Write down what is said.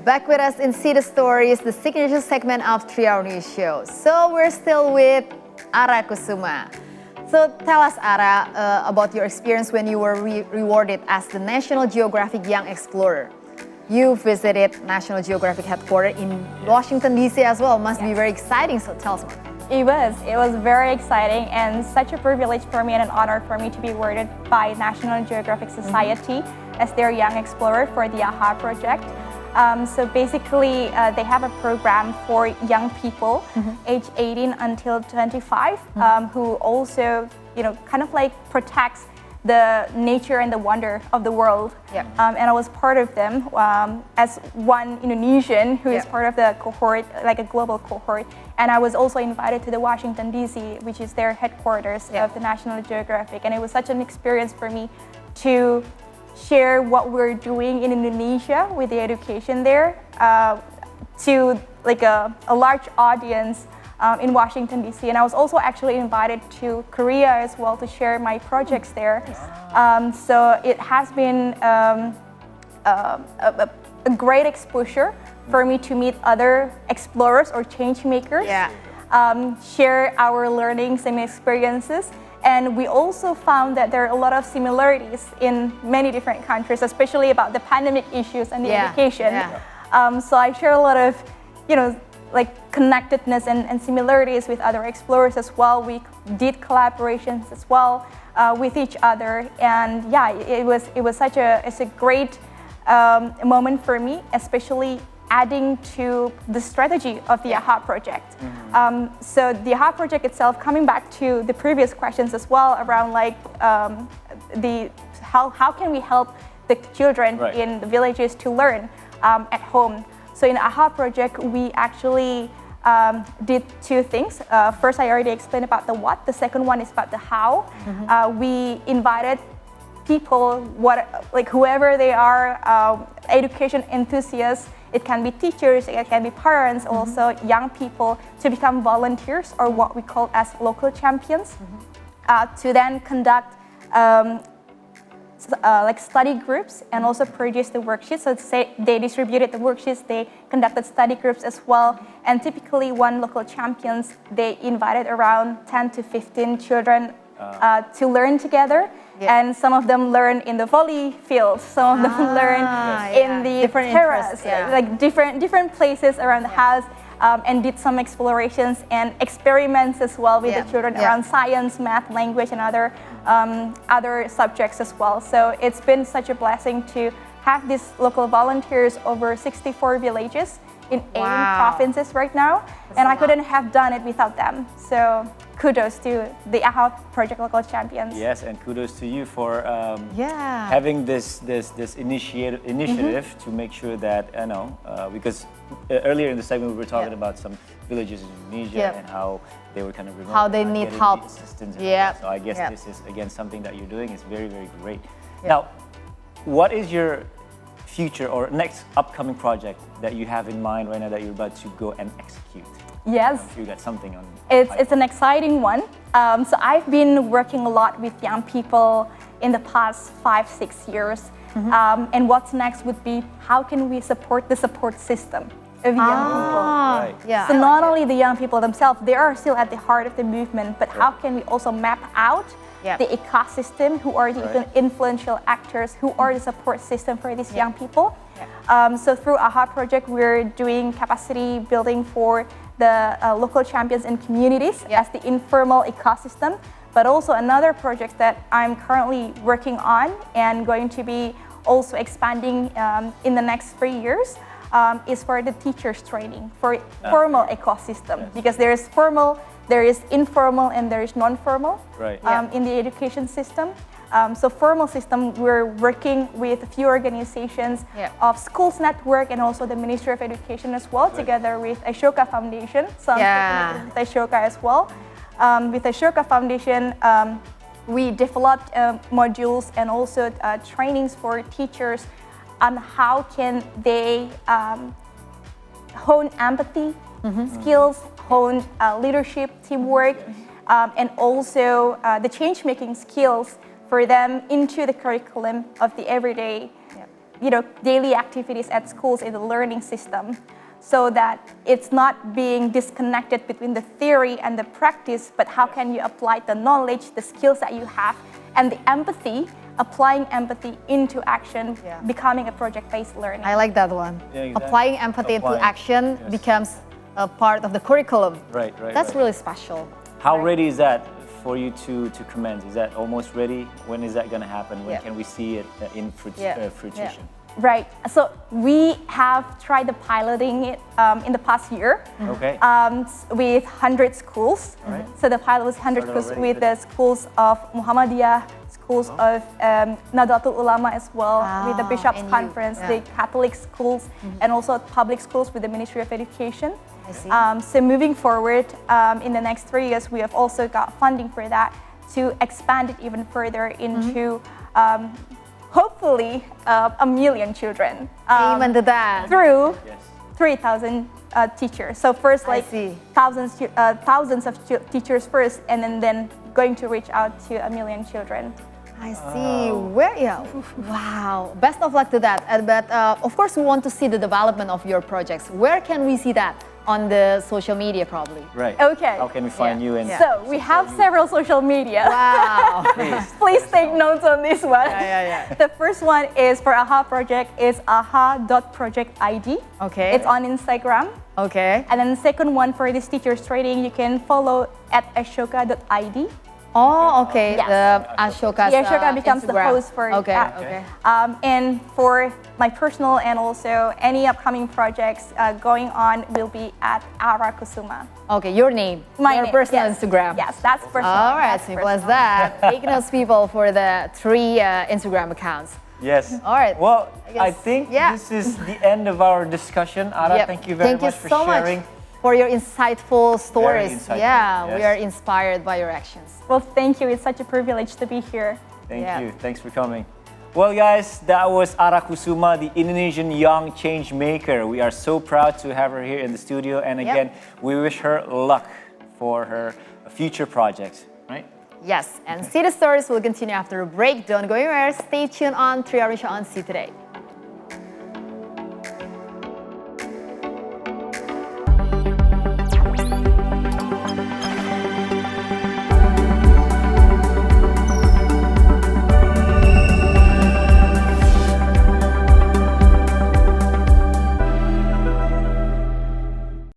Back with us in See the Stories, the signature segment of 3 Hour News Show. So we're still with Ara Kusuma. So tell us, Ara, about your experience when you were rewarded as the National Geographic Young Explorer. You visited National Geographic headquarters in Washington, D.C. as well. Must be very exciting, so tell us more. It was very exciting and such a privilege for me and an honor for me to be awarded by National Geographic Society as their Young Explorer for the AHA project. So basically, they have a program for young people age 18 until 25 who also, kind of like protects the nature and the wonder of the world. And I was part of them as one Indonesian who is part of the cohort, like a global cohort. And I was also invited to the Washington, D.C., which is their headquarters of the National Geographic. And it was such an experience for me to share what we're doing in Indonesia with the education there to like a large audience in Washington, D.C. And I was also actually invited to Korea as well to share my projects there. So it has been a great exposure for me to meet other explorers or change makers, share our learnings and experiences. And we also found that there are a lot of similarities in many different countries, especially about the pandemic issues and the education. So I share a lot of, like connectedness and similarities with other explorers as well. We did collaborations as well with each other, and it was such a great moment for me, especially adding to the strategy of the AHA project. So the AHA project itself, coming back to the previous questions as well around like how can we help the children in the villages to learn at home. So in the AHA project, we actually did two things. First, I already explained about the what. The second one is about the how. We invited people, whoever they are, education enthusiasts. It can be teachers, it can be parents, also young people, to become volunteers or what we call as local champions, to then conduct like study groups and also produce the worksheets. So they distributed the worksheets, they conducted study groups as well. And typically one local champions, they invited around 10 to 15 children to learn together. And some of them learn in the volley field, some of them learn in the different terrace, like different places around the house, and did some explorations and experiments as well with the children around science, math, language, and other subjects as well. So it's been such a blessing to have these local volunteers over 64 villages in 8 provinces right now, and I couldn't have done it without them. So kudos to the AHA Project Local Champions. Yes, and kudos to you for having this initiative to make sure that, because earlier in the segment we were talking about some villages in Indonesia and how they were kind of remote, how they need help. Assistance so I guess this is again something that you're doing is very, very great. Now, what is your future or next upcoming project that you have in mind right now that you're about to go and execute? Yes. You got something on. It's an exciting one. So I've been working a lot with young people in the past 5-6 years. And what's next would be, how can we support the support system of young people? So not only the young people themselves, they are still at the heart of the movement, but how can we also map out the ecosystem, who are the influential actors, who are the support system for these young people? So through AHA project, we're doing capacity building for the local champions in communities as the informal ecosystem, but also another project that I'm currently working on and going to be also expanding in the next 3 years is for the teachers training for formal ecosystem, because there is formal, there is informal, and there is non-formal in the education system. So formal system, we're working with a few organizations of Schools Network and also the Ministry of Education as well, together with Ashoka Foundation. So I'm with Ashoka as well. With Ashoka Foundation, we developed modules and also trainings for teachers on how can they hone empathy skills, hone leadership, teamwork, and also the change-making skills for them into the curriculum of the everyday daily activities at schools in the learning system, so that it's not being disconnected between the theory and the practice, but how can you apply the knowledge, the skills that you have, and the empathy, applying empathy into action, becoming a project-based learning. I like that one. Yeah, exactly. Applying empathy into action becomes a part of the curriculum. Right. That's really special. How ready is that for you to commence? Is that almost ready? When is that going to happen? When can we see it in fruition? Right. So we have tried the piloting it in the past year. Okay. With 100 schools. Right. So the pilot was 100 schools with the schools of Muhammadiyah, schools of Nahdlatul Ulama as well, with the Bishops' Conference, the Catholic schools, and also public schools with the Ministry of Education. I see. So moving forward, in the next 3 years, we have also got funding for that to expand it even further into hopefully a million children. Amen to that. Through 3,000 teachers. So first, like thousands of teachers first, and then going to reach out to a million children. I see. Wow. Best of luck to that. But of course, we want to see the development of your projects. Where can we see that? On the social media, probably. Right. Okay. How can we find you? And so we have several social media. Wow. Please take notes on this one. Yeah. The first one is for AHA project is aha.projectid. Okay. It's on Instagram. Okay. And then the second one for this teachers training, you can follow at ashoka.id. Oh, okay. Yes. The Ashoka's Ashoka becomes the Instagram. host for that. Okay. And for my personal and also any upcoming projects going on will be at Kusuma. Okay, your name. My your name, personal yes. Instagram. Yes, that's personal. All right, that's simple personal. as that. Take notes, people, for the 3 Instagram accounts. Yes. All right. Well, I guess- think this is the end of our discussion. Ara, thank you very much for sharing. For your insightful stories. Insightful, Yeah, yes. we are inspired by your actions. Well, thank you. It's such a privilege to be here. Thank you. Thanks for coming. Well, guys, that was Ara Kusuma, the Indonesian young change maker. We are so proud to have her here in the studio. And again, we wish her luck for her future projects, right? Yes, and See the Stories will continue after a break. Don't go anywhere. Stay tuned on 3 Hour Show on See Today.